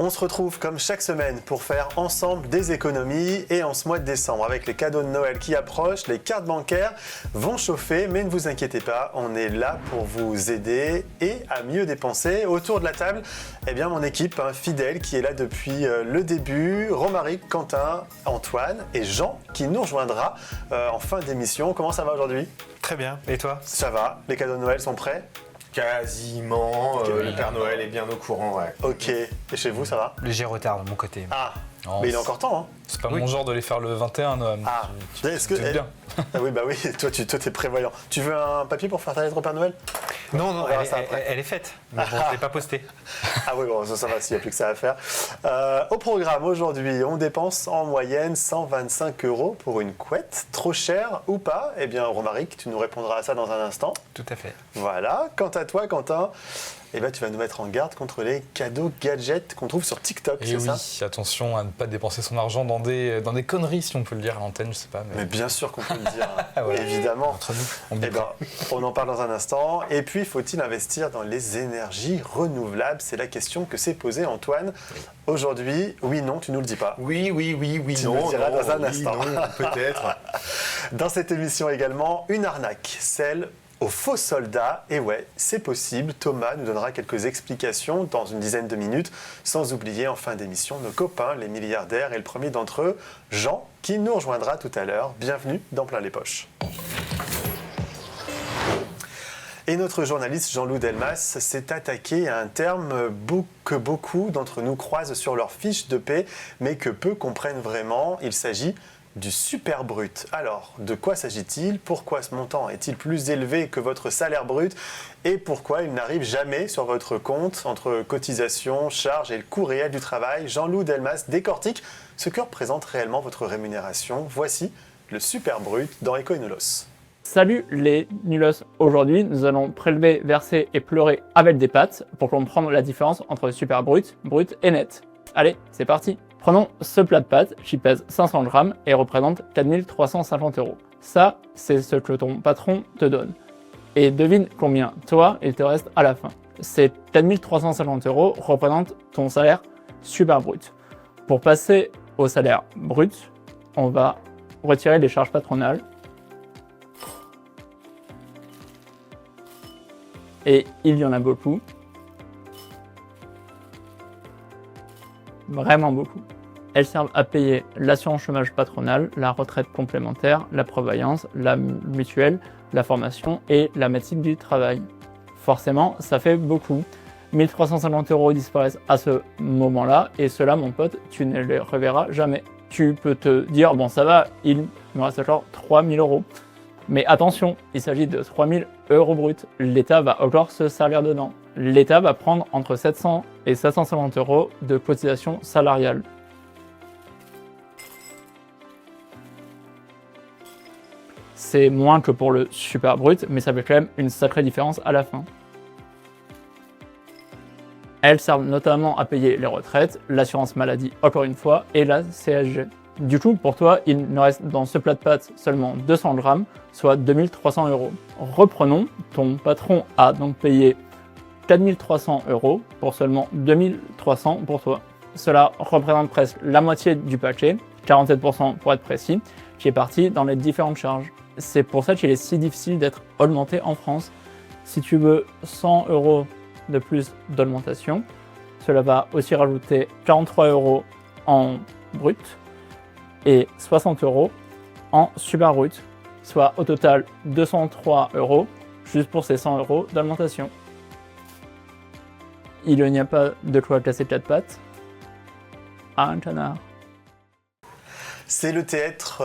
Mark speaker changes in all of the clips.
Speaker 1: On se retrouve comme chaque semaine pour faire ensemble des économies et en ce mois de décembre, avec les cadeaux de Noël qui approchent, les cartes bancaires vont chauffer, mais ne vous inquiétez pas, on est là pour vous aider et à mieux dépenser. Autour de la table, eh bien mon équipe fidèle qui est là depuis le début, Romaric, Quentin, Antoine et Jean qui nous rejoindra en fin d'émission. Comment ça va aujourd'hui ?
Speaker 2: Très bien, et toi ?
Speaker 1: Ça va, les cadeaux de Noël sont prêts ?
Speaker 3: Quasiment, le Père Noël est bien au courant, ouais.
Speaker 1: Ok, et chez vous ça va ?
Speaker 2: Léger retard de mon côté.
Speaker 1: Ah,
Speaker 4: Non,
Speaker 1: mais il est encore temps hein ?
Speaker 4: C'est pas mon genre de les faire le 21, Noam.
Speaker 1: Ah, est-ce que...
Speaker 4: Tu te doutes bien.
Speaker 1: Ah oui, bah oui, toi t'es prévoyant. Tu veux un papier pour faire ta lettre au Père Noël ?
Speaker 2: Non,
Speaker 1: On verra ça
Speaker 2: elle est faite, mais bon, je l'ai pas postée.
Speaker 1: Ah oui, bon, ça va, s'il n'y a plus que ça à faire. Au programme aujourd'hui, on dépense en moyenne 125 € pour une couette. Trop cher ou pas ? Eh bien, Romaric, tu nous répondras à ça dans un instant.
Speaker 2: Tout à fait.
Speaker 1: Voilà. Quant à toi, Quentin, eh ben, tu vas nous mettre en garde contre les cadeaux gadgets qu'on trouve sur TikTok,
Speaker 4: Et
Speaker 1: c'est
Speaker 4: oui,
Speaker 1: ça ?
Speaker 4: attention à ne pas dépenser son argent dans des conneries, si on peut le dire à l'antenne, je sais pas.
Speaker 1: Mais bien sûr qu'on peut le dire,
Speaker 4: Ouais.
Speaker 1: évidemment.
Speaker 4: Entre nous, on
Speaker 1: Eh
Speaker 4: dit
Speaker 1: ben, on en parle dans un instant. Et puis, faut-il investir dans les énergies renouvelables ? C'est la question que s'est posée Antoine. Aujourd'hui, oui, non, tu nous le dis pas.
Speaker 3: Oui,
Speaker 1: Tu
Speaker 3: non,
Speaker 1: nous diras
Speaker 3: non,
Speaker 1: dans un
Speaker 3: oui,
Speaker 1: instant.
Speaker 3: non, peut-être.
Speaker 1: Dans cette émission également, une arnaque, celle aux faux soldats. Et ouais, c'est possible. Thomas nous donnera quelques explications dans une dizaine de minutes. Sans oublier en fin d'émission nos copains, les milliardaires. Et le premier d'entre eux, Jean, qui nous rejoindra tout à l'heure. Bienvenue dans Plein les Poches. Et notre journaliste Jean-Loup Delmas s'est attaqué à un terme que beaucoup d'entre nous croisent sur leur fiche de paie, mais que peu comprennent vraiment. Il s'agit du super brut. Alors, de quoi s'agit-il ? Pourquoi ce montant est-il plus élevé que votre salaire brut ? Et pourquoi il n'arrive jamais sur votre compte entre cotisations, charges et le coût réel du travail ? Jean-Loup Delmas décortique ce que représente réellement votre rémunération. Voici le super brut dans Eco et Nulos.
Speaker 5: Salut les nulos, aujourd'hui nous allons prélever, verser et pleurer avec des pâtes pour comprendre la différence entre super brut, brut et net. Allez, c'est parti. Prenons ce plat de pâtes qui pèse 500 grammes et représente 4350 €. Ça, c'est ce que ton patron te donne. Et devine combien, toi, il te reste à la fin. Ces 4350 € représentent ton salaire super brut. Pour passer au salaire brut, on va retirer les charges patronales. Et il y en a beaucoup. Vraiment beaucoup. Elles servent à payer l'assurance chômage patronale, la retraite complémentaire, la prévoyance, la mutuelle, la formation et la médecine du travail. Forcément, ça fait beaucoup. 1350 € disparaissent à ce moment-là et cela, mon pote, tu ne les reverras jamais. Tu peux te dire, bon ça va, il me reste encore 3000 €. Mais attention, il s'agit de 3000 € bruts. L'État va encore se servir dedans. L'État va prendre entre 700 et 750 € de cotisation salariale. C'est moins que pour le super brut, mais ça fait quand même une sacrée différence à la fin. Elles servent notamment à payer les retraites, l'assurance maladie encore une fois, et la CSG. Du coup, pour toi, il ne reste dans ce plat de pâtes seulement 200 grammes, soit 2300 €. Reprenons, ton patron a donc payé 4300 € pour seulement 2300 pour toi. Cela représente presque la moitié du paquet, 47% pour être précis, qui est parti dans les différentes charges. C'est pour ça qu'il est si difficile d'être augmenté en France. Si tu veux 100 € de plus d'augmentation, cela va aussi rajouter 43 € en brut et 60 € en super brut, soit au total 203 € juste pour ces 100 € d'augmentation. Il n'y a pas de quoi casser 4 pattes à un canard.
Speaker 1: C'est le théâtre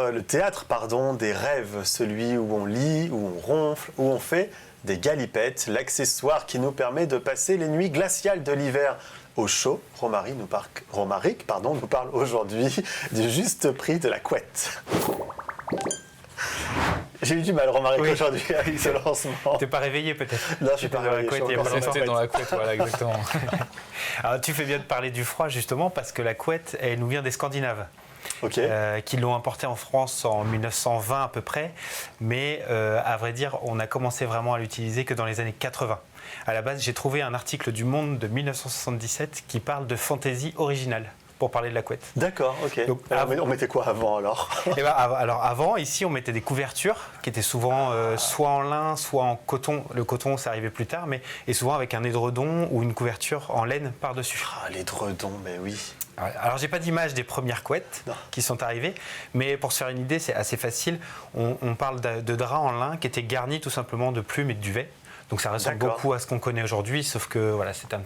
Speaker 1: des rêves, celui où on lit, où on ronfle, où on fait des galipettes, l'accessoire qui nous permet de passer les nuits glaciales de l'hiver au chaud. Romaric nous parle aujourd'hui du juste prix de la couette. J'ai eu du mal, Romaric, aujourd'hui avec ce lancement.
Speaker 2: T'es pas réveillé peut-être ?
Speaker 1: Non, je suis pas réveillé.
Speaker 2: Je suis
Speaker 1: Je suis
Speaker 2: encore
Speaker 1: encore
Speaker 4: Rester dans la couette, voilà, exactement.
Speaker 2: Alors, tu fais bien de parler du froid justement parce que la couette, elle nous vient des Scandinaves.
Speaker 1: Ok.
Speaker 2: Qui l'ont importé en France en 1920 à peu près, mais à vrai dire, on a commencé vraiment à l'utiliser que dans les années 80. À la base, j'ai trouvé un article du Monde de 1977 qui parle de fantaisie originale pour parler de la couette.
Speaker 1: D'accord, ok.
Speaker 2: Donc,
Speaker 1: Alors, on mettait quoi avant alors?
Speaker 2: Et alors avant, ici, on mettait des couvertures qui étaient souvent soit en lin, soit en coton. Le coton, ça arrivait plus tard, et souvent avec un édredon ou une couverture en laine par-dessus.
Speaker 1: Ah, l'édredon, mais oui.
Speaker 2: Alors, j'ai pas d'image des premières couettes qui sont arrivées, mais pour se faire une idée, c'est assez facile. On parle de draps en lin qui étaient garnis tout simplement de plumes et de duvet. Donc ça ressemble beaucoup à ce qu'on connaît aujourd'hui, sauf que voilà, c'est un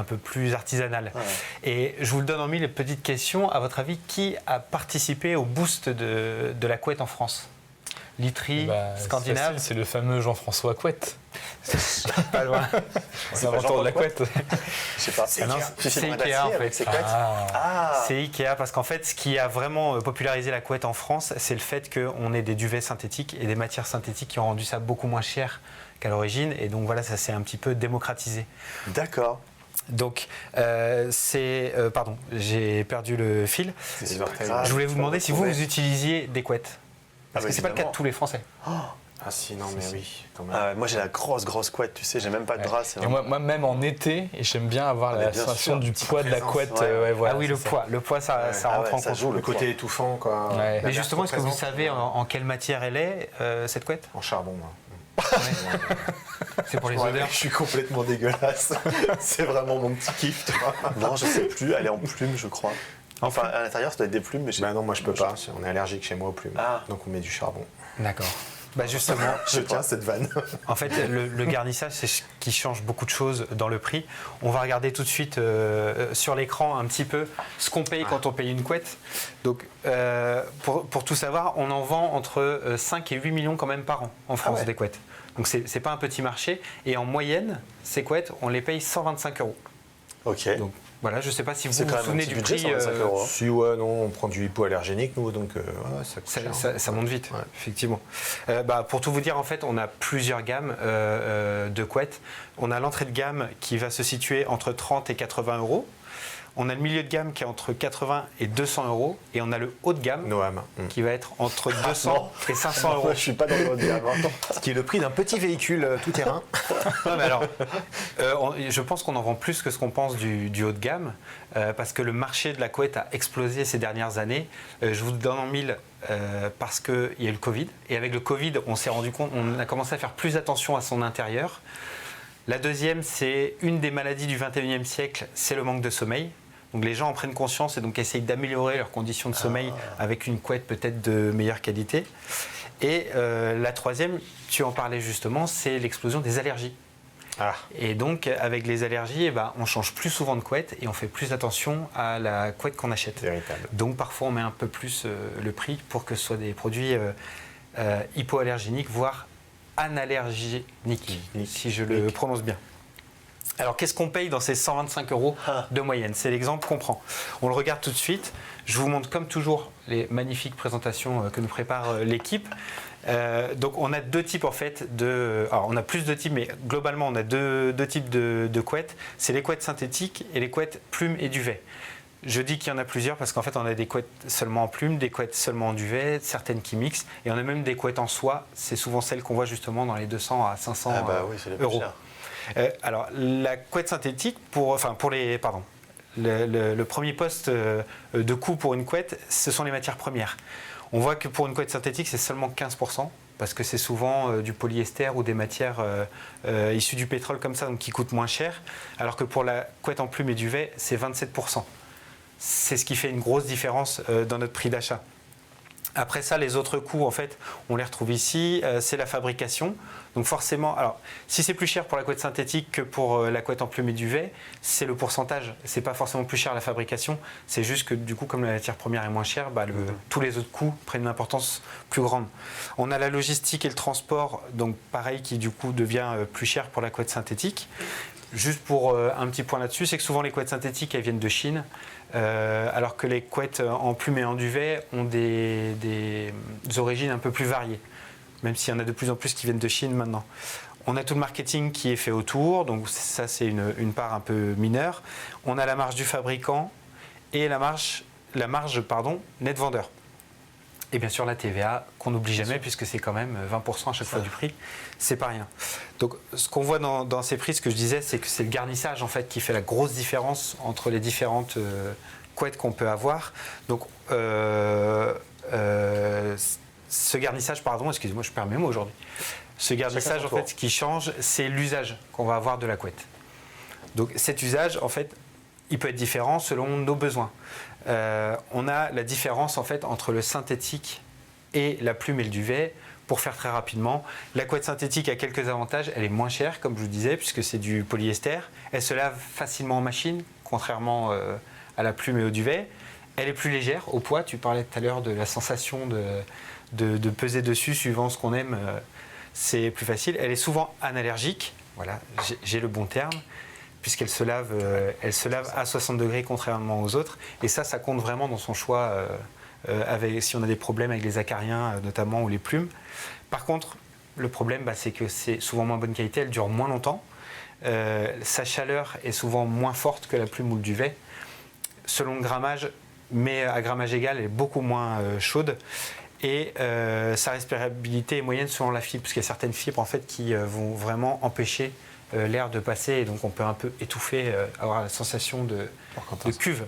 Speaker 2: peu plus artisanal.
Speaker 1: Ouais.
Speaker 2: Et je vous le donne en mille petites questions. À votre avis, qui a participé au boost de la couette en France? Literie, Scandinave.
Speaker 4: C'est le fameux Jean-François Couette.
Speaker 2: Pas loin.
Speaker 4: C'est l'inventeur de la couette.
Speaker 1: Je sais pas.
Speaker 2: Ah non, c'est Ikea en fait.
Speaker 1: Ses couettes.
Speaker 2: C'est Ikea parce qu'en fait, ce qui a vraiment popularisé la couette en France, c'est le fait qu'on ait des duvets synthétiques et des matières synthétiques qui ont rendu ça beaucoup moins cher qu'à l'origine. Et donc voilà, ça s'est un petit peu démocratisé.
Speaker 1: D'accord.
Speaker 2: Donc, pardon, j'ai perdu le fil.
Speaker 1: C'est super grave.
Speaker 2: Je voulais vous demander si vous utilisiez des couettes. Parce que c'est pas le cas de
Speaker 1: évidemment.
Speaker 2: tous les Français.
Speaker 3: Ah si, non, mais oui, quand même.
Speaker 1: Ah ouais, moi j'ai la grosse couette, tu sais, j'ai même pas de drap.
Speaker 4: Et moi, même en été, et j'aime bien avoir la
Speaker 1: bien
Speaker 4: sensation
Speaker 1: sûr.
Speaker 4: du poids de la
Speaker 3: présence,
Speaker 4: couette.
Speaker 1: ouais.
Speaker 4: Voilà,
Speaker 2: Ah oui,
Speaker 4: c'est ça.
Speaker 2: le poids, ça rentre en
Speaker 1: ça
Speaker 2: compte.
Speaker 1: joue,
Speaker 3: Le côté étouffant, quoi.
Speaker 4: Ouais.
Speaker 2: Mais justement, est-ce que vous savez en quelle matière elle est, cette couette?
Speaker 3: En charbon, moi.
Speaker 2: C'est pour les
Speaker 3: Ouais,
Speaker 2: odeurs.
Speaker 3: je suis complètement dégueulasse. C'est vraiment mon petit kiff, tu vois.
Speaker 1: Non, je sais plus, elle est en plume, je crois. Enfin, à l'intérieur, ça doit être des plumes, mais j'ai.
Speaker 3: Bah non, moi je peux pas. On est allergique chez moi aux plumes.
Speaker 1: Ah.
Speaker 3: Donc on met du charbon.
Speaker 2: D'accord. Bah justement,
Speaker 3: Je tiens cette vanne.
Speaker 2: en fait, le garnissage, c'est ce qui change beaucoup de choses dans le prix. On va regarder tout de suite sur l'écran un petit peu ce qu'on paye quand on paye une couette. Donc, pour tout savoir, on en vend entre 5 et 8 millions quand même par an en France des couettes. Donc, c'est pas un petit marché. Et en moyenne, ces couettes, on les paye 125 €.
Speaker 1: Ok.
Speaker 2: Donc, voilà, je ne sais pas si vous
Speaker 1: C'est
Speaker 2: vous
Speaker 1: quand même un
Speaker 2: souvenez
Speaker 1: petit
Speaker 2: du
Speaker 1: budget,
Speaker 2: prix.
Speaker 1: 125 €.
Speaker 3: Si, ouais, non, on prend du hypoallergénique, nous, donc ouais, ça coûte cher.
Speaker 2: Ça monte vite,
Speaker 3: Ouais.
Speaker 2: effectivement. Pour tout vous dire, en fait, on a plusieurs gammes de couettes. On a l'entrée de gamme qui va se situer entre 30 et 80 €. On a le milieu de gamme qui est entre 80 et 200 €. Et on a le haut de gamme
Speaker 3: Noam.
Speaker 2: qui va être entre 200 et 500
Speaker 1: Moi,
Speaker 2: €.
Speaker 1: je suis pas dans le haut de gamme.
Speaker 3: Ce qui est le prix d'un petit véhicule tout terrain.
Speaker 2: Non, mais alors, je pense qu'on en vend plus que ce qu'on pense du haut de gamme, parce que le marché de la couette a explosé ces dernières années. Je vous le donne en mille parce qu'il y a eu le Covid. Et avec le Covid, on s'est rendu compte, on a commencé à faire plus attention à son intérieur. La deuxième, c'est une des maladies du 21e siècle, c'est le manque de sommeil. Donc les gens en prennent conscience et donc essayent d'améliorer leurs conditions de sommeil avec une couette peut-être de meilleure qualité. Et la troisième, tu en parlais justement, c'est l'explosion des allergies.
Speaker 3: Ah.
Speaker 2: Et donc avec les allergies, on change plus souvent de couette et on fait plus attention à la couette qu'on achète.
Speaker 3: Véritable.
Speaker 2: Donc parfois on met un peu plus le prix pour que ce soit des produits hypoallergéniques, voire analergéniques, si je le prononce bien. Alors, qu'est-ce qu'on paye dans ces 125 € de moyenne? C'est l'exemple qu'on prend. On le regarde tout de suite. Je vous montre comme toujours les magnifiques présentations que nous prépare l'équipe. Donc, on a deux types en fait alors, on a plus de types, mais globalement, on a deux types de couettes. C'est les couettes synthétiques et les couettes plumes et duvet. Je dis qu'il y en a plusieurs parce qu'en fait, on a des couettes seulement en plumes, des couettes seulement en duvet, certaines qui mixent, et on a même des couettes en soie. C'est souvent celles qu'on voit justement dans les 200 à 500
Speaker 1: Ah bah oui, c'est les plus
Speaker 2: euros.
Speaker 1: chers.
Speaker 2: Alors, la couette synthétique, le premier poste de coût pour une couette, ce sont les matières premières. On voit que pour une couette synthétique, c'est seulement 15%, parce que c'est souvent du polyester ou des matières issues du pétrole comme ça, donc qui coûtent moins cher, alors que pour la couette en plume et duvet, c'est 27%. C'est ce qui fait une grosse différence dans notre prix d'achat. Après ça, les autres coûts, en fait, on les retrouve ici. C'est la fabrication. Donc forcément, alors, si c'est plus cher pour la couette synthétique que pour la couette en plume et duvet, c'est le pourcentage. C'est pas forcément plus cher la fabrication. C'est juste que du coup, comme la matière première est moins chère, tous les autres coûts prennent une importance plus grande. On a la logistique et le transport, donc pareil, qui du coup devient plus cher pour la couette synthétique. Juste pour un petit point là-dessus, c'est que souvent les couettes synthétiques, elles viennent de Chine, alors que les couettes en plume et en duvet ont des origines un peu plus variées, même s'il y en a de plus en plus qui viennent de Chine maintenant. On a tout le marketing qui est fait autour, donc ça c'est une part un peu mineure. On a la marge du fabricant et la marge net vendeur. Et bien sûr la TVA qu'on n'oublie jamais puisque c'est quand même 20% à chaque fois du prix, c'est pas rien. Donc ce qu'on voit dans ces prix, ce que je disais, c'est que c'est le garnissage en fait qui fait la grosse différence entre les différentes couettes qu'on peut avoir. Donc ce garnissage, pardon, excusez-moi, je perds mes mots aujourd'hui. Ce garnissage en fait, ce qui change, c'est l'usage qu'on va avoir de la couette. Donc cet usage en fait, il peut être différent selon nos besoins. On a la différence en fait entre le synthétique et la plume et le duvet. Pour faire très rapidement, la couette synthétique a quelques avantages. Elle est moins chère, comme je vous disais, puisque c'est du polyester. Elle se lave facilement en machine, contrairement à la plume et au duvet. Elle est plus légère au poids. Tu parlais tout à l'heure de la sensation de peser dessus suivant ce qu'on aime. C'est plus facile. Elle est souvent analergique. Voilà, j'ai le bon terme. Puisqu'elle se lave, à 60 degrés contrairement aux autres. Et ça compte vraiment dans son choix si on a des problèmes avec les acariens notamment ou les plumes. Par contre, le problème, c'est que c'est souvent moins bonne qualité, elle dure moins longtemps. Sa chaleur est souvent moins forte que la plume ou le duvet. Selon le grammage, mais à grammage égal, elle est beaucoup moins chaude. Et sa respirabilité est moyenne selon la fibre, parce qu'il y a certaines fibres en fait, qui vont vraiment empêcher l'air de passer, et donc on peut un peu étouffer, avoir la sensation de cuve.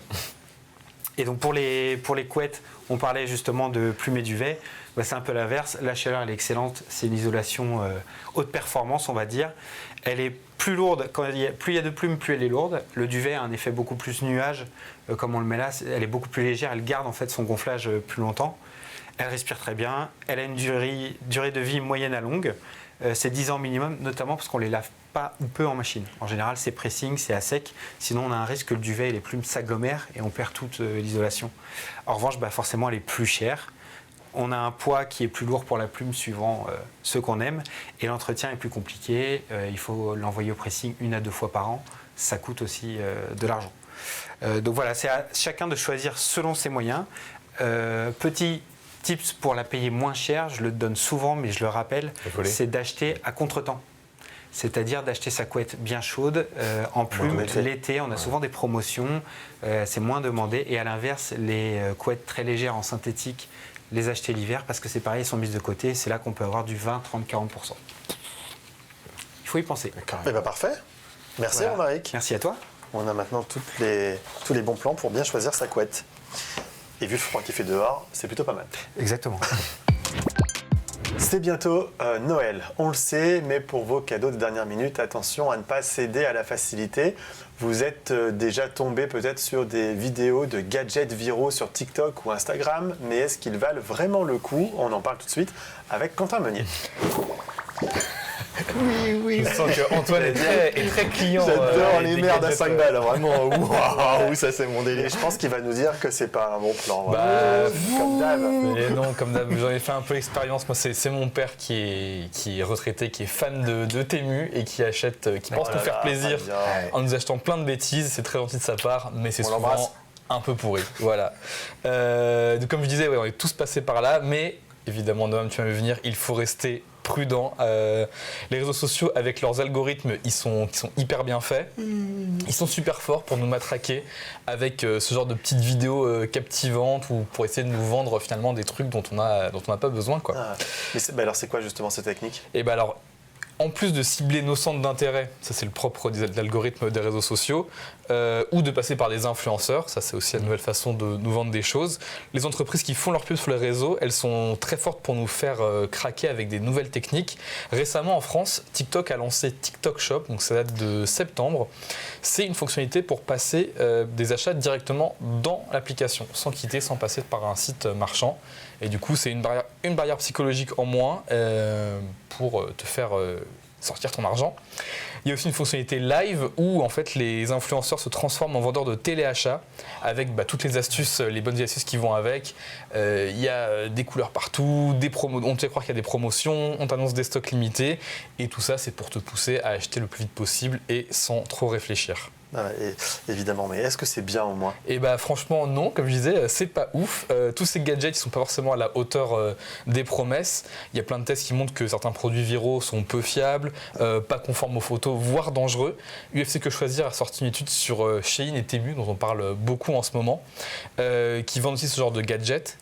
Speaker 2: Et donc pour les couettes, on parlait justement de plume et duvet, c'est un peu l'inverse. La chaleur elle est excellente, c'est une isolation haute performance on va dire. Elle est plus lourde, plus il y a de plumes, plus elle est lourde. Le duvet a un effet beaucoup plus nuage, comme on le met là, elle est beaucoup plus légère, elle garde en fait son gonflage plus longtemps. Elle respire très bien, elle a une durée de vie moyenne à longue. C'est 10 ans minimum, notamment parce qu'on ne les lave pas ou peu en machine. En général, c'est pressing, c'est à sec. Sinon, on a un risque que le duvet et les plumes s'agglomèrent et on perd toute l'isolation. En revanche, forcément, elle est plus chère. On a un poids qui est plus lourd pour la plume suivant ce qu'on aime. Et l'entretien est plus compliqué. Il faut l'envoyer au pressing 1 à 2 fois par an. Ça coûte aussi de l'argent. Donc voilà, c'est à chacun de choisir selon ses moyens. Petit tips pour la payer moins cher, je le donne souvent, mais je le rappelle, c'est d'acheter à contretemps. C'est-à-dire d'acheter sa couette bien chaude, en plume, l'été. On a souvent des promotions, c'est moins demandé. Et à l'inverse, les couettes très légères en synthétique, les acheter l'hiver, parce que c'est pareil, elles sont mises de côté. C'est là qu'on peut avoir du 20, 30, 40%. Il faut y penser.
Speaker 1: Parfait. Merci Romaric.
Speaker 2: Merci à toi.
Speaker 1: On a maintenant tous les bons plans pour bien choisir sa couette. Et vu le froid qu'il fait dehors, c'est plutôt pas mal.
Speaker 2: Exactement.
Speaker 1: C'est bientôt Noël, on le sait, mais pour vos cadeaux de dernière minute, attention à ne pas céder à la facilité. Vous êtes déjà tombé peut-être sur des vidéos de gadgets viraux sur TikTok ou Instagram, mais est-ce qu'ils valent vraiment le coup? On en parle tout de suite avec Quentin Meunier.
Speaker 4: Oui. Je sens qu'Antoine est très client.
Speaker 1: J'adore les merdes à 5 balles, vraiment. Waouh, ça c'est mon délire. Je pense qu'il va nous dire que c'est pas un bon plan. Comme d'hab.
Speaker 4: Mais non, comme d'hab, j'en ai fait un peu l'expérience. Moi, c'est mon père qui est retraité, qui est fan de Temu et qui achète, qui pense nous faire plaisir en nous achetant plein de bêtises. C'est très gentil de sa part, mais c'est souvent un peu pourri. Voilà. Donc, comme je disais, on est tous passés par là, mais évidemment, Noam, tu vas me venir, il faut rester prudent. Les réseaux sociaux, avec leurs algorithmes, qui sont hyper bien faits. Ils sont super forts pour nous matraquer avec ce genre de petites vidéos captivantes ou pour essayer de nous vendre finalement des trucs dont on n'a pas besoin, quoi.
Speaker 1: Mais alors, c'est quoi justement cette technique?
Speaker 4: Alors, en plus de cibler nos centres d'intérêt, ça c'est le propre de l'algorithme des réseaux sociaux, ou de passer par des influenceurs, ça c'est aussi une nouvelle façon de nous vendre des choses. Les entreprises qui font leur pub sur les réseaux, elles sont très fortes pour nous faire craquer avec des nouvelles techniques. Récemment en France, TikTok a lancé TikTok Shop, donc ça date de septembre. C'est une fonctionnalité pour passer des achats directement dans l'application, sans passer par un site marchand. Et du coup, c'est une barrière psychologique en moins pour te faire sortir ton argent. Il y a aussi une fonctionnalité live où en fait les influenceurs se transforment en vendeurs de téléachat avec toutes les astuces, les bonnes astuces qui vont avec. Il y a des couleurs partout, des promos, on te fait croire qu'il y a des promotions, on t'annonce des stocks limités et tout ça c'est pour te pousser à acheter le plus vite possible et sans trop réfléchir.
Speaker 1: Évidemment, mais est-ce que c'est bien au moins?
Speaker 4: Franchement non, comme je disais, c'est pas ouf. Tous ces gadgets ne sont pas forcément à la hauteur des promesses. Il y a plein de tests qui montrent que certains produits viraux sont peu fiables, pas conformes aux photos, voire dangereux. UFC Que Choisir a sorti une étude sur Shein et Temu, dont on parle beaucoup en ce moment, qui vendent aussi ce genre de gadgets.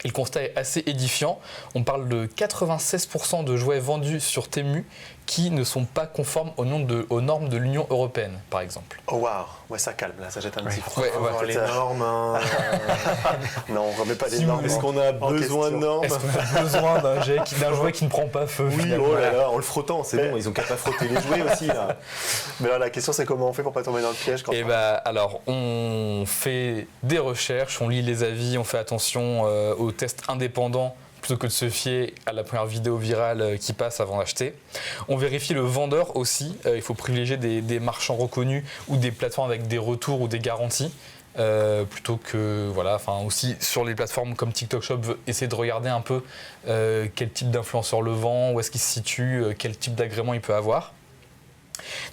Speaker 4: Et le constat est assez édifiant. On parle de 96% de jouets vendus sur Temu qui ne sont pas conformes aux normes de l'Union européenne, par exemple.
Speaker 1: Oh waouh, ouais, ça calme, là, ça jette un petit froid.
Speaker 4: Ouais,
Speaker 3: Faut voir les normes. Hein.
Speaker 1: Non, on remet pas les
Speaker 3: Si
Speaker 1: normes.
Speaker 3: Est-ce qu'on a besoin de normes?
Speaker 4: Est-ce qu'on a besoin d'un jouet qui ne prend pas feu?
Speaker 3: Oui,
Speaker 4: finalement?
Speaker 3: oh là là, en le frottant, c'est bon, ils ont qu'à pas frotter les jouets aussi là.
Speaker 1: Mais alors la question c'est comment on fait pour pas tomber dans le piège quand
Speaker 4: Et alors, on fait des recherches, on lit les avis, on fait attention aux tests indépendants plutôt que de se fier à la première vidéo virale qui passe avant d'acheter. On vérifie le vendeur aussi. Il faut privilégier des marchands reconnus ou des plateformes avec des retours ou des garanties. Plutôt que, voilà, enfin aussi sur les plateformes comme TikTok Shop, essayer de regarder un peu quel type d'influenceur le vend, où est-ce qu'il se situe, quel type d'agrément il peut avoir.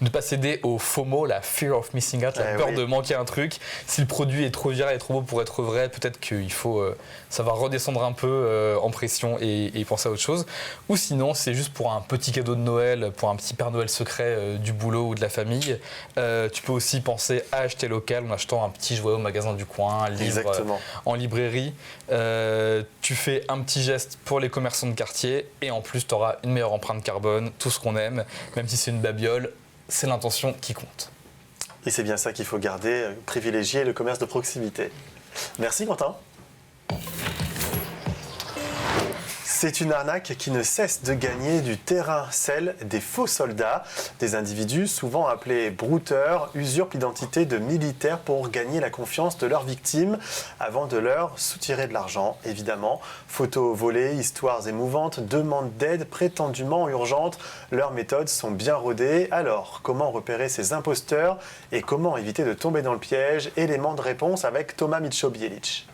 Speaker 4: Ne pas céder au FOMO, la fear of missing out, la peur de manquer un truc. Si le produit est trop viral et trop beau pour être vrai, peut-être qu'il faut savoir redescendre un peu en pression et penser à autre chose. Ou sinon, c'est juste pour un petit cadeau de Noël, pour un petit Père Noël secret du boulot ou de la famille. Tu peux aussi penser à acheter local en achetant un petit jouet au magasin du coin, un livre en librairie. Tu fais un petit geste pour les commerçants de quartier et en plus, tu auras une meilleure empreinte carbone, tout ce qu'on aime, même si c'est une babiole. C'est l'intention qui compte.
Speaker 1: Et c'est bien ça qu'il faut garder, privilégier le commerce de proximité. Merci Quentin. C'est une arnaque qui ne cesse de gagner du terrain, celle des faux soldats. Des individus, souvent appelés brouteurs, usurpent l'identité de militaires pour gagner la confiance de leurs victimes avant de leur soutirer de l'argent, évidemment. Photos volées, histoires émouvantes, demandes d'aide prétendument urgentes. Leurs méthodes sont bien rodées. Alors, comment repérer ces imposteurs et comment éviter de tomber dans le piège? Élément de réponse avec Thomas Michobielic.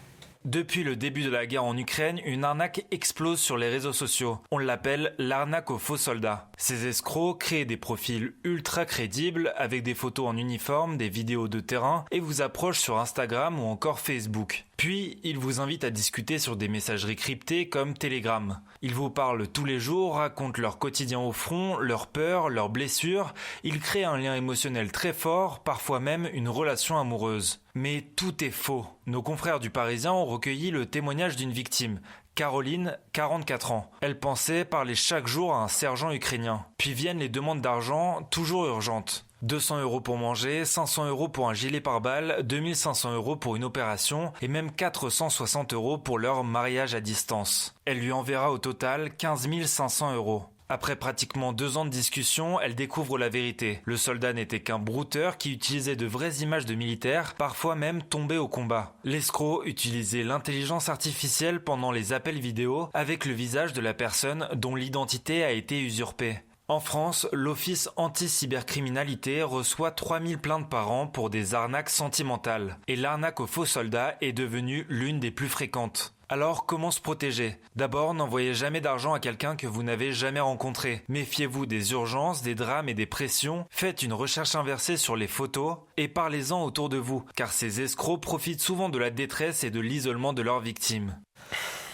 Speaker 6: Depuis le début de la guerre en Ukraine, une arnaque explose sur les réseaux sociaux. On l'appelle l'arnaque aux faux soldats. Ces escrocs créent des profils ultra crédibles avec des photos en uniforme, des vidéos de terrain et vous approchent sur Instagram ou encore Facebook. Puis, ils vous invitent à discuter sur des messageries cryptées comme Telegram. Ils vous parlent tous les jours, racontent leur quotidien au front, leurs peurs, leurs blessures. Ils créent un lien émotionnel très fort, parfois même une relation amoureuse. Mais tout est faux. Nos confrères du Parisien ont recueilli le témoignage d'une victime. Caroline, 44 ans. Elle pensait parler chaque jour à un sergent ukrainien. Puis viennent les demandes d'argent, toujours urgentes. 200 € pour manger, 500 € pour un gilet pare-balles, 2500 € pour une opération et même 460 € pour leur mariage à distance. Elle lui enverra au total 15 500 €. Après pratiquement 2 ans de discussion, elle découvre la vérité. Le soldat n'était qu'un brouteur qui utilisait de vraies images de militaires, parfois même tombés au combat. L'escroc utilisait l'intelligence artificielle pendant les appels vidéo avec le visage de la personne dont l'identité a été usurpée. En France, l'Office anti-cybercriminalité reçoit 3000 plaintes par an pour des arnaques sentimentales. Et l'arnaque aux faux soldats est devenue l'une des plus fréquentes. Alors, comment se protéger? D'abord, n'envoyez jamais d'argent à quelqu'un que vous n'avez jamais rencontré. Méfiez-vous des urgences, des drames et des pressions. Faites une recherche inversée sur les photos et parlez-en autour de vous, car ces escrocs profitent souvent de la détresse et de l'isolement de leurs victimes.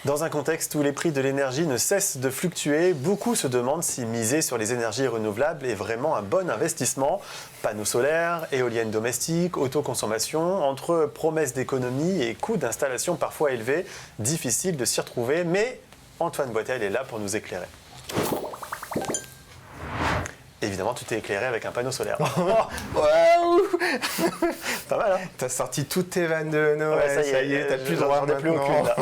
Speaker 1: Dans un contexte où les prix de l'énergie ne cessent de fluctuer, beaucoup se demandent si miser sur les énergies renouvelables est vraiment un bon investissement. Panneaux solaires, éoliennes domestiques, autoconsommation, entre promesses d'économie et coûts d'installation parfois élevés, difficile de s'y retrouver, mais Antoine Boitel est là pour nous éclairer. Évidemment, tu t'es éclairé avec un panneau solaire. Pas mal, hein?
Speaker 3: T'as sorti toutes tes vannes de Noël,
Speaker 1: ouais, ça y est,
Speaker 3: t'as plus le droit
Speaker 1: j'en ai plus
Speaker 3: maintenant.
Speaker 1: aucune, là.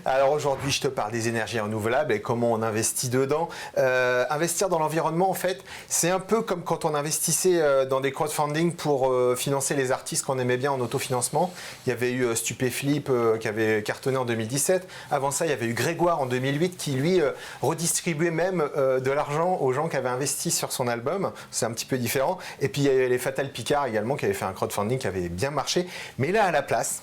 Speaker 3: Alors aujourd'hui, je te parle des énergies renouvelables et comment on investit dedans. Investir dans l'environnement, en fait, c'est un peu comme quand on investissait dans des crowdfunding pour financer les artistes qu'on aimait bien en autofinancement. Il y avait eu Stupéflip qui avait cartonné en 2017. Avant ça, il y avait eu Grégoire en 2008 qui, lui, redistribuait même de l'argent aux gens qui avaient investi sur son album. C'est un petit peu différent. Et puis, il y avait les Fatal Picard également qui avaient fait un crowdfunding qui avait bien marché. Mais là, à la place,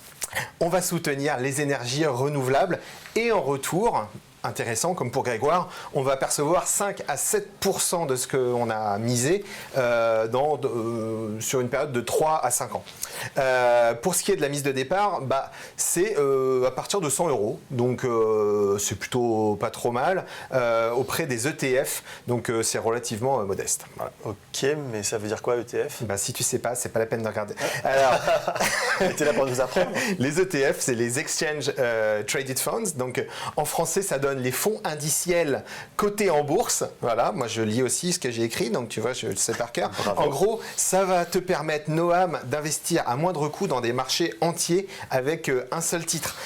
Speaker 3: on va soutenir les énergies renouvelables et en retour, intéressant, comme pour Grégoire, on va percevoir 5 à 7% de ce qu'on a misé sur une période de 3 à 5 ans. Pour ce qui est de la mise de départ, c'est à partir de 100 €, donc c'est plutôt pas trop mal, auprès des ETF, donc c'est relativement modeste. Voilà.
Speaker 1: Ok, mais ça veut dire quoi ETF?
Speaker 3: Si tu sais pas, c'est pas la peine de regarder. Alors,
Speaker 1: t'es là pour nous apprendre.
Speaker 3: Les ETF, c'est les Exchange Traded Funds. Donc, en français, ça donne les fonds indiciels cotés en bourse. Voilà, moi je lis aussi ce que j'ai écrit, donc tu vois, je le sais par cœur.
Speaker 1: Bravo.
Speaker 3: En gros, ça va te permettre, Noam, d'investir à moindre coût dans des marchés entiers avec un seul titre.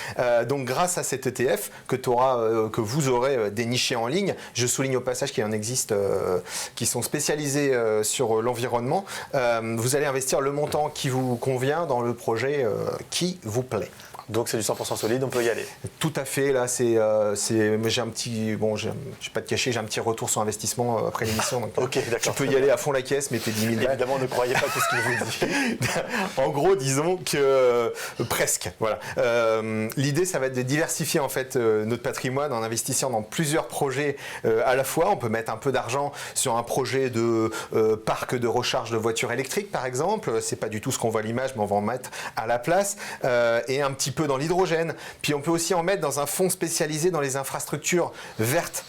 Speaker 3: Donc, grâce à cet ETF que vous aurez déniché en ligne, je souligne au passage qu'il en existe qui sont spécialisés sur l'environnement, vous allez investir le montant qui vous convient dans le projet qui vous plaît.
Speaker 1: Donc c'est du 100% solide, on peut y aller.
Speaker 3: Tout à fait, là j'ai un petit, je vais pas te cacher, j'ai un petit retour sur investissement après l'émission. Donc,
Speaker 1: ok, d'accord.
Speaker 3: Tu peux y aller à fond la caisse, mettez 10 000 balles.
Speaker 1: Évidemment, ne croyez pas tout ce qu'il vous dit.
Speaker 3: En gros, disons que presque. Voilà. L'idée, ça va être de diversifier en fait notre patrimoine en investissant dans plusieurs projets à la fois. On peut mettre un peu d'argent sur un projet de parc de recharge de voitures électriques, par exemple. C'est pas du tout ce qu'on voit à l'image, mais on va en mettre à la place. Et un petit peu dans l'hydrogène. Puis on peut aussi en mettre dans un fonds spécialisé dans les infrastructures vertes.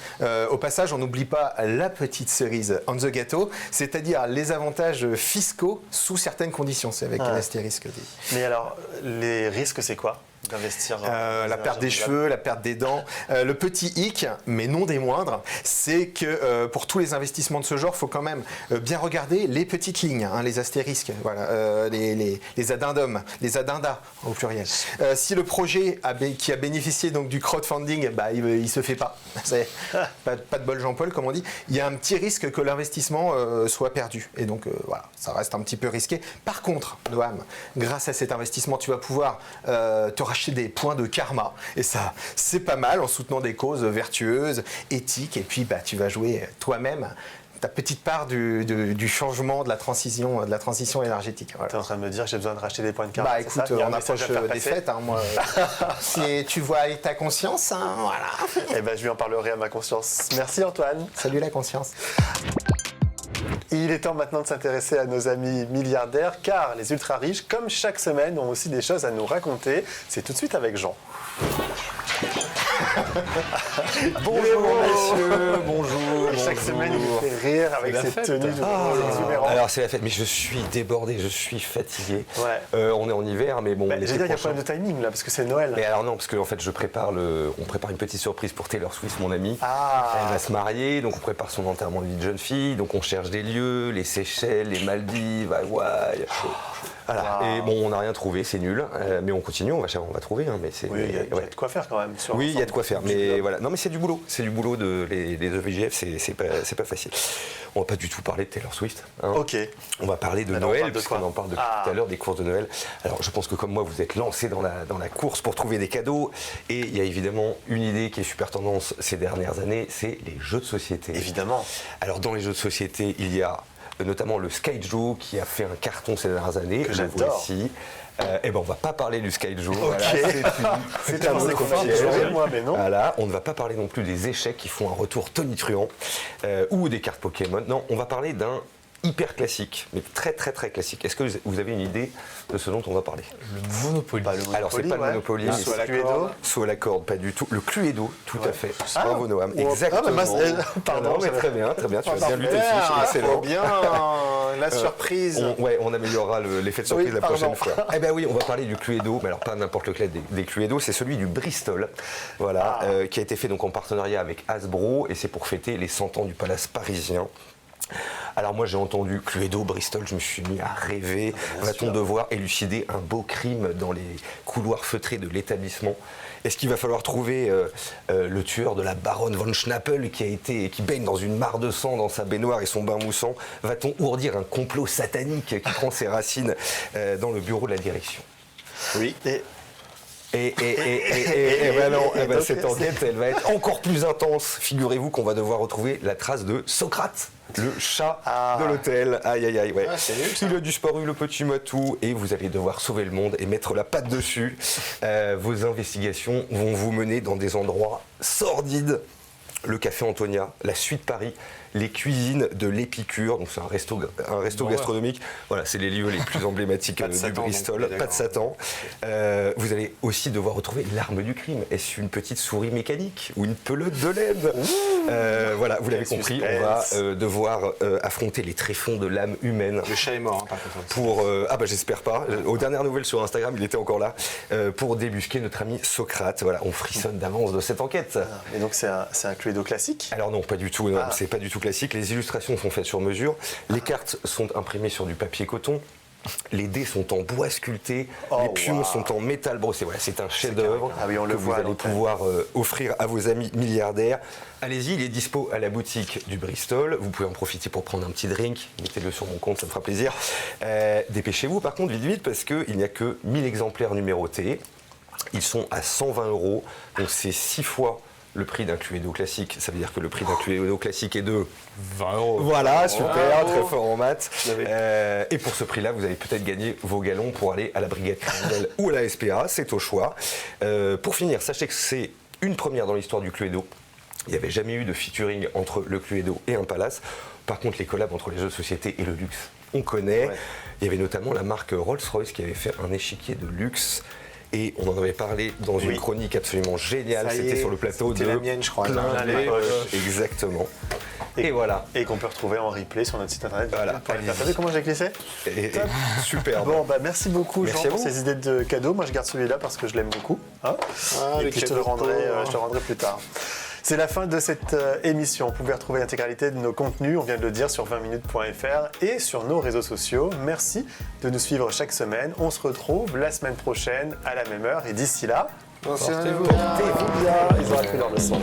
Speaker 3: Au passage, on n'oublie pas la petite cerise on the gâteau, c'est-à-dire les avantages fiscaux sous certaines conditions. C'est avec un astérisque.
Speaker 1: Mais alors, les risques, c'est quoi d'investir
Speaker 3: la perte des cheveux, la perte des dents. Le petit hic, mais non des moindres, c'est que pour tous les investissements de ce genre, il faut quand même bien regarder les petites lignes, les astérisques, voilà, les addendums, les addendas au pluriel. Si le projet qui a bénéficié donc du crowdfunding, il se fait pas. C'est pas de bol Jean-Paul, comme on dit. Il y a un petit risque que l'investissement soit perdu. Et donc voilà, ça reste un petit peu risqué. Par contre, Noam, grâce à cet investissement, tu vas pouvoir te racheter des points de karma, et ça c'est pas mal, en soutenant des causes vertueuses, éthiques, et puis tu vas jouer toi-même ta petite part du changement, de la transition énergétique. Voilà.
Speaker 1: Tu es en train de me dire que j'ai besoin de racheter des points de karma.
Speaker 3: Écoute, on approche des fêtes, moi. Si tu vois avec ta conscience, voilà.
Speaker 1: Eh ben, je lui en parlerai à ma conscience. Merci Antoine.
Speaker 3: Salut la conscience.
Speaker 1: Il est temps maintenant de s'intéresser à nos amis milliardaires, car les ultra riches, comme chaque semaine, ont aussi des choses à nous raconter. C'est tout de suite avec Jean.
Speaker 7: Bonjour messieurs, bonjour.
Speaker 1: Chaque semaine, il nous fait rire avec cette tenue exubérante.
Speaker 7: Alors c'est la fête, mais je suis débordé, je suis fatigué.
Speaker 1: Ouais.
Speaker 7: On est en hiver, mais bon.
Speaker 1: J'ai dit, il y a pas de timing là, parce que c'est Noël.
Speaker 7: Mais alors non, parce qu'en fait, on prépare une petite surprise pour Taylor Swift, mon amie.
Speaker 1: Ah.
Speaker 7: Elle va se marier, donc on prépare son enterrement de vie de jeune fille, donc on cherche des lieux, les Seychelles, les Maldives, Hawaï. Voilà. Wow. Et bon, on n'a rien trouvé, c'est nul, mais on continue, on va trouver. Mais
Speaker 1: oui, il y a de quoi faire quand même.
Speaker 7: Oui, il y a de quoi faire, mais voilà. Non, mais c'est du boulot. C'est du boulot les EVGF, c'est pas facile. On va pas du tout parler de Taylor Swift.
Speaker 1: Ok.
Speaker 7: On va parler de Noël, puisqu'on en parle depuis tout à l'heure, des courses de Noël. Alors, je pense que comme moi, vous êtes lancé dans la course pour trouver des cadeaux. Et il y a évidemment une idée qui est super tendance ces dernières années, c'est les jeux de société.
Speaker 1: Évidemment.
Speaker 7: Alors, dans les jeux de société, il y a notamment le Skyjo qui a fait un carton ces dernières années.
Speaker 1: Que j'adore.
Speaker 7: Voici. On va pas parler du Skyjo.
Speaker 1: Ok.
Speaker 7: Voilà,
Speaker 1: c'est un mot qu'on moi, mais non.
Speaker 7: Voilà, on ne va pas parler non plus des échecs qui font un retour tonitruant ou des cartes Pokémon. Non, on va parler d'un hyper classique, mais très très très classique. Est-ce que vous avez une idée de ce dont on va parler?
Speaker 4: Le Monopoly.
Speaker 7: Alors c'est pas le Monopoly, mais
Speaker 1: Saut à la corde.
Speaker 7: Saut à la corde, pas du tout. Le Cluedo, tout à fait.
Speaker 1: Ah.
Speaker 7: Bravo Noam, exactement.
Speaker 1: Pardon,
Speaker 7: mais très bien, tu as bien lu tes fiches, excellent.
Speaker 3: Bien, la surprise.
Speaker 7: On améliorera l'effet de surprise la prochaine fois. Eh bien oui, on va parler du Cluedo, mais alors pas n'importe lequel des Cluedo, c'est celui du Bristol, voilà, qui a été fait donc en partenariat avec Hasbro, et c'est pour fêter les 100 ans du Palace parisien. Alors moi j'ai entendu Cluedo, Bristol, je me suis mis à rêver. Va-t-on devoir élucider un beau crime dans les couloirs feutrés de l'établissement? Est-ce qu'il va falloir trouver le tueur de la baronne von Schnappel qui baigne dans une mare de sang dans sa baignoire et son bain moussant? Va-t-on ourdir un complot satanique qui prend ses racines dans le bureau de la direction?
Speaker 1: Oui. Et
Speaker 7: Et ben non, cette enquête, elle va être encore plus intense. Figurez-vous qu'on va devoir retrouver la trace de Socrate, le chat de l'hôtel. Aïe, aïe, aïe, ouais. Il a disparu, le petit matou, et vous allez devoir sauver le monde et mettre la patte dessus. Vos investigations vont vous mener dans des endroits sordides. Le Café Antonia, la Suite Paris, les cuisines de l'Épicure, donc c'est un resto gastronomique. Voilà, c'est les lieux les plus emblématiques du Bristol. Pas de Satan. Vous allez aussi devoir retrouver l'arme du crime. Est-ce une petite souris mécanique ou une pelote de laine? Voilà, vous l'avez compris, on va devoir affronter les tréfonds de l'âme humaine.
Speaker 3: Le chat est mort, par contre.
Speaker 7: Pour, j'espère pas. Aux dernières nouvelles sur Instagram, il était encore là. Pour débusquer notre ami Socrate. Voilà, on frissonne d'avance de cette enquête.
Speaker 1: Et donc c'est un Cluedo classique?
Speaker 7: Alors non, pas du tout. Non, c'est pas du tout classique. Les illustrations sont faites sur mesure. Les cartes sont imprimées sur du papier coton. Les dés sont en bois sculpté. Les pions sont en métal brossé. Voilà, c'est un chef-d'œuvre que vous allez pouvoir offrir à vos amis milliardaires. Allez-y, il est dispo à la boutique du Bristol. Vous pouvez en profiter pour prendre un petit drink. Mettez-le sur mon compte, ça me fera plaisir. Dépêchez-vous par contre, vite, parce qu'il n'y a que 1000 exemplaires numérotés. Ils sont à 120 €. Donc c'est 6 fois le prix d'un Cluedo classique. Ça veut dire que le prix d'un Cluedo classique est de
Speaker 4: 20 €.
Speaker 7: Voilà, super, très fort en maths. Et pour ce prix-là, vous allez peut-être gagner vos galons pour aller à la brigade criminelle ou à la SPA, c'est au choix. Pour finir, sachez que c'est une première dans l'histoire du Cluedo. Il n'y avait jamais eu de featuring entre le Cluedo et un palace. Par contre, les collabs entre les jeux de société et le luxe, on connaît. Ouais. Il y avait notamment la marque Rolls-Royce qui avait fait un échiquier de luxe. Et on en avait parlé dans une chronique absolument géniale. C'était sur le plateau de
Speaker 3: la mienne, je crois.
Speaker 7: Exactement. Et voilà.
Speaker 1: Et qu'on peut retrouver en replay sur notre site internet. Voilà. T'as vu comment j'ai glissé?
Speaker 7: Super.
Speaker 1: Bon, merci beaucoup, Jean, pour ces idées de cadeaux. Moi, je garde celui-là parce que je l'aime beaucoup. Hein, et puis je te le rendrai plus tard. C'est la fin de cette émission. Vous pouvez retrouver l'intégralité de nos contenus, on vient de le dire, sur 20minutes.fr et sur nos réseaux sociaux. Merci de nous suivre chaque semaine. On se retrouve la semaine prochaine à la même heure. Et d'ici là,
Speaker 3: portez-vous
Speaker 1: bien. Ils ont appris leur leçon.